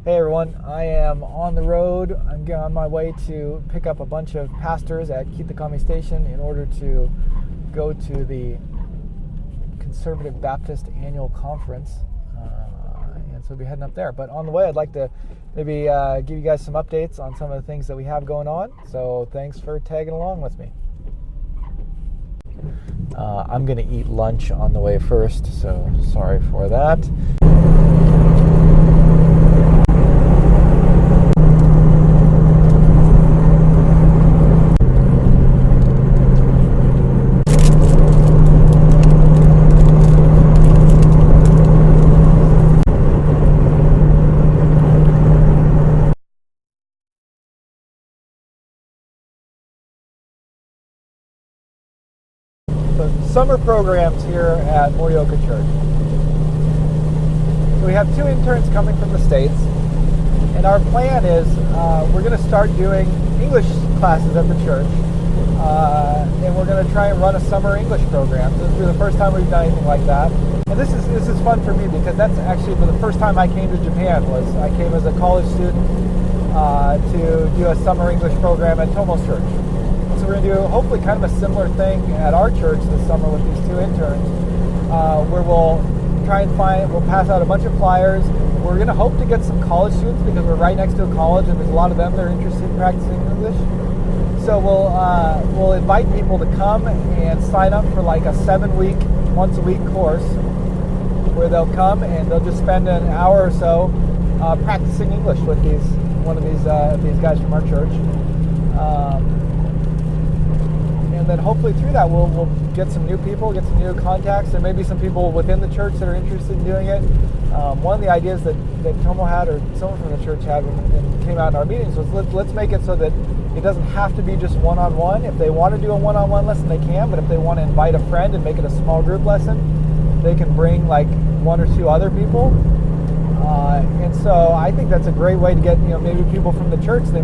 Hey everyone, I am on the road. I'm on my way to pick up a bunch of pastors at Kitakami Station in order to go to the Conservative Baptist Annual Conference. And so we'll be heading up there. But on the way, I'd like to maybe give you guys some updates on some of the things that we have going on. So thanks for tagging along with me. I'm going to eat lunch on the way first, so sorry for that. Summer programs here at Morioka Church. So we have 2 interns coming from the States, and our plan is we're going to start doing English classes at the church, and we're going to try and run a summer English program. This will be the first time we've done anything like that, and this is fun for me because that's actually the first time I came to Japan. I came as a college student to do a summer English program at Tomo's church. So we're going to do hopefully kind of a similar thing at our church this summer with these 2 interns, where we'll try and we'll pass out a bunch of flyers. We're going to hope to get some college students because we're right next to a college and there's a lot of them that are interested in practicing English. So we'll invite people to come and sign up for like a 7-week, once-a-week course where they'll come and they'll just spend an hour or so practicing English with one of these guys from our church. And then hopefully through that we'll get some new people, get some new contacts. There may be some people within the church that are interested in doing it. One of the ideas that Tomo had, or someone from the church had, and came out in our meetings was let's make it so that it doesn't have to be just one-on-one. If they want to do a one-on-one lesson, they can. But if they want to invite a friend and make it a small group lesson, they can bring like 1 or 2 other people. And so I think that's a great way to get maybe people from the church that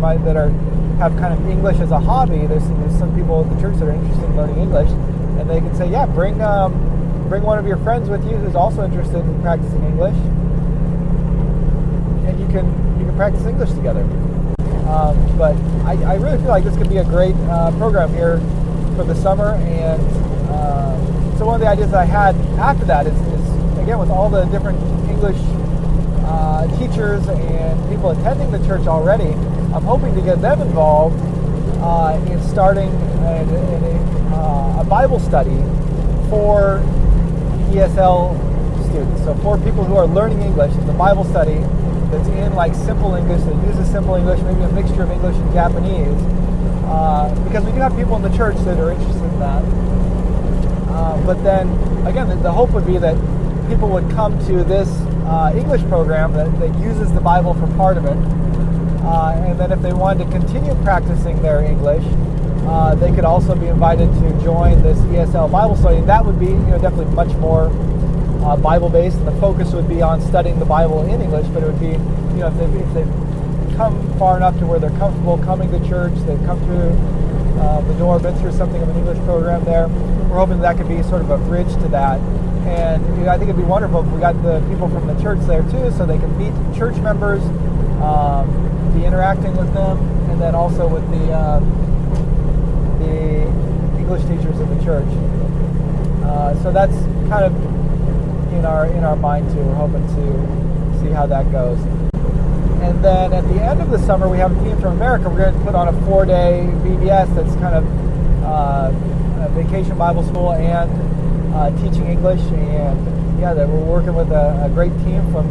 have kind of English as a hobby. There's some people at the church that are interested in learning English, and they can say, yeah, bring one of your friends with you who's also interested in practicing English, and you can practice English together. But I really feel like this could be a great program here for the summer, and so one of the ideas that I had after that is again, with all the different English teachers and people attending the church already, I'm hoping to get them involved in starting a Bible study for ESL students. So for people who are learning English, it's a Bible study that's in like simple English, that uses simple English, maybe a mixture of English and Japanese, because we do have people in the church that are interested in that. But then, again, the hope would be that people would come to this English program that uses the Bible for part of it, and then if they wanted to continue practicing their English, they could also be invited to join this ESL Bible study. That would be definitely much more Bible-based, and the focus would be on studying the Bible in English, but it would be, if they've come far enough to where they're comfortable coming to church, they've come through the door, been through something of an English program there, we're hoping that could be sort of a bridge to that. And I think it'd be wonderful if we got the people from the church there too, so they can meet church members, be interacting with them, and then also with the English teachers in the church. So that's kind of in our mind too. We're hoping to see how that goes. And then at the end of the summer, we have a team from America. We're going to put on a 4-day VBS that's kind of a vacation Bible school and teaching English, and that we're working with a great team from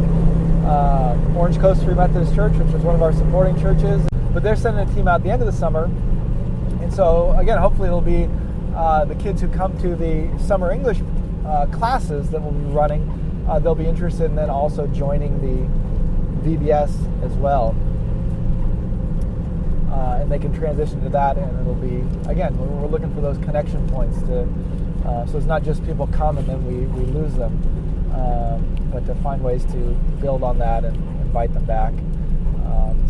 Orange Coast Free Methodist Church, which is one of our supporting churches. But they're sending a team out at the end of the summer, and so again, hopefully it'll be the kids who come to the summer English classes that we'll be running. They'll be interested in then also joining the VBS as well, and they can transition to that, and it'll be, again, we're looking for those connection points to. So it's not just people come and then we lose them, but to find ways to build on that and invite them back.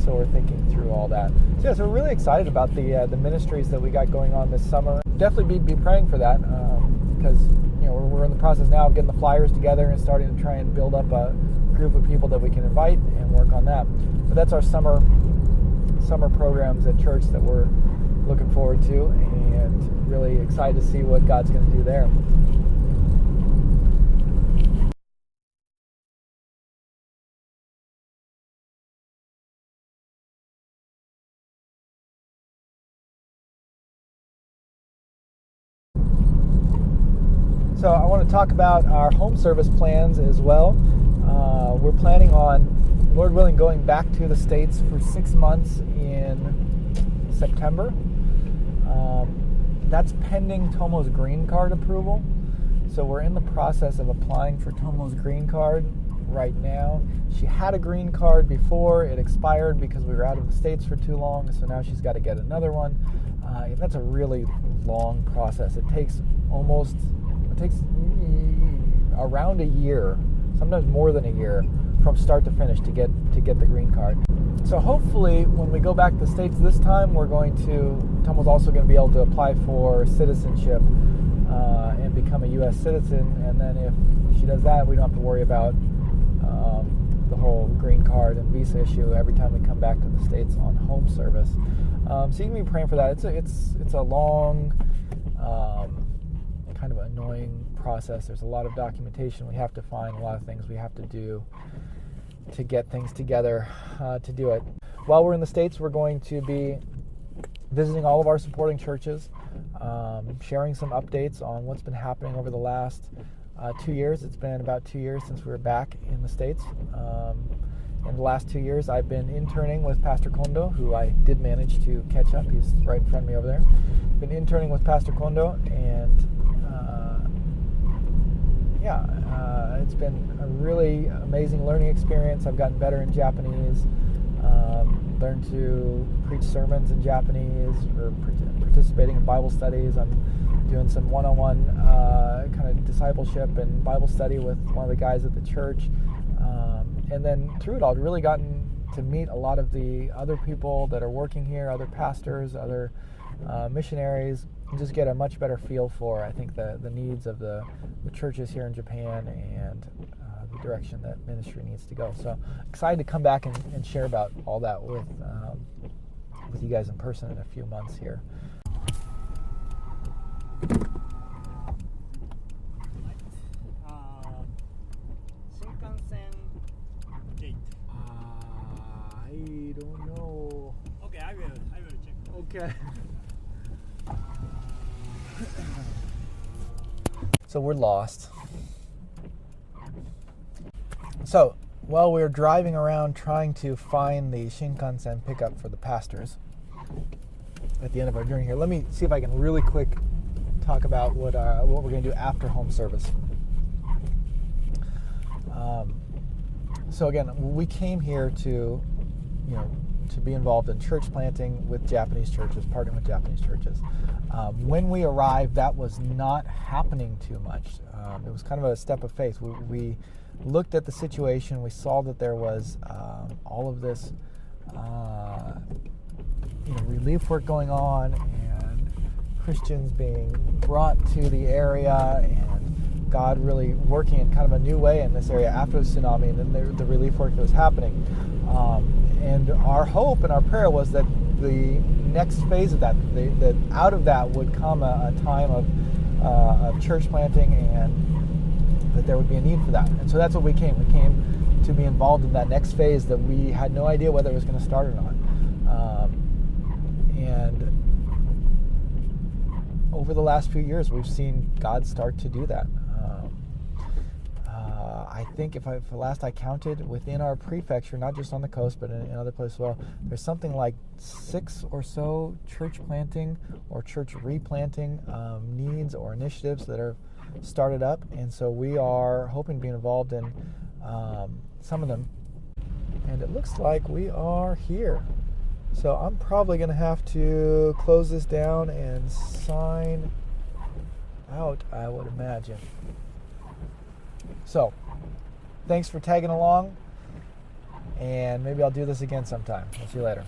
So we're thinking through all that. So we're really excited about the ministries that we got going on this summer. Definitely be praying for that, because we're in the process now of getting the flyers together and starting to try and build up a group of people that we can invite and work on that. But that's our summer programs at church that we're looking forward to, and really excited to see what God's going to do there. So I want to talk about our home service plans as well. We're planning on, Lord willing, going back to the States for 6 months in September. That's pending Tomo's green card approval. So we're in the process of applying for Tomo's green card right now. She had a green card before. It expired because we were out of the States for too long, so now she's got to get another one. That's a really long process. It takes around a year, sometimes more than a year, from start to finish to get the green card. So hopefully when we go back to the States this time, Tomo's also going to be able to apply for citizenship and become a U.S. citizen, and then if she does that, we don't have to worry about the whole green card and visa issue every time we come back to the States on home service. So you can be praying for that. It's a long, kind of annoying process. There's a lot of documentation we have to find, a lot of things we have to do to get things together to do it. While we're in the States, we're going to be visiting all of our supporting churches, sharing some updates on what's been happening over the last 2 years. It's been about 2 years since we were back in the States. In the last 2 years, I've been interning with Pastor Kondo, who I did manage to catch up. He's right in front of me over there. Been interning with Pastor Kondo, and it's been a really amazing learning experience. I've gotten better in Japanese, learned to preach sermons in Japanese, or participating in Bible studies. I'm doing some one-on-one kind of discipleship and Bible study with one of the guys at the church. And then through it all, I've really gotten to meet a lot of the other people that are working here, other pastors, other missionaries, and just get a much better feel for, I think, the needs of the churches here in Japan and the direction that ministry needs to go. So excited to come back and share about all that with you guys in person in a few months here. Shinkansen date. I don't know. Okay, I will check. Okay. So we're lost. So while we're driving around trying to find the Shinkansen pickup for the pastors at the end of our journey here, let me see if I can really quick talk about what we're going to do after home service. So again, we came here to be involved in church planting with Japanese churches, partnering with Japanese churches. When we arrived, that was not happening too much. It was kind of a step of faith. We looked at the situation. We saw that there was all of this relief work going on, and Christians being brought to the area, and God really working in kind of a new way in this area after the tsunami, and then the relief work that was happening. And our hope and our prayer was that the next phase of that out of that would come a time of church planting, and that there would be a need for that. And so that's what we came. We came to be involved in that next phase that we had no idea whether it was going to start or not. And over the last few years, we've seen God start to do that. I think if last I counted, within our prefecture, not just on the coast, but in other places as well, there's something like 6 or so church planting or church replanting needs or initiatives that are started up. And so we are hoping to be involved in some of them. And it looks like we are here. So I'm probably going to have to close this down and sign out, I would imagine. So, thanks for tagging along, and maybe I'll do this again sometime. I'll see you later.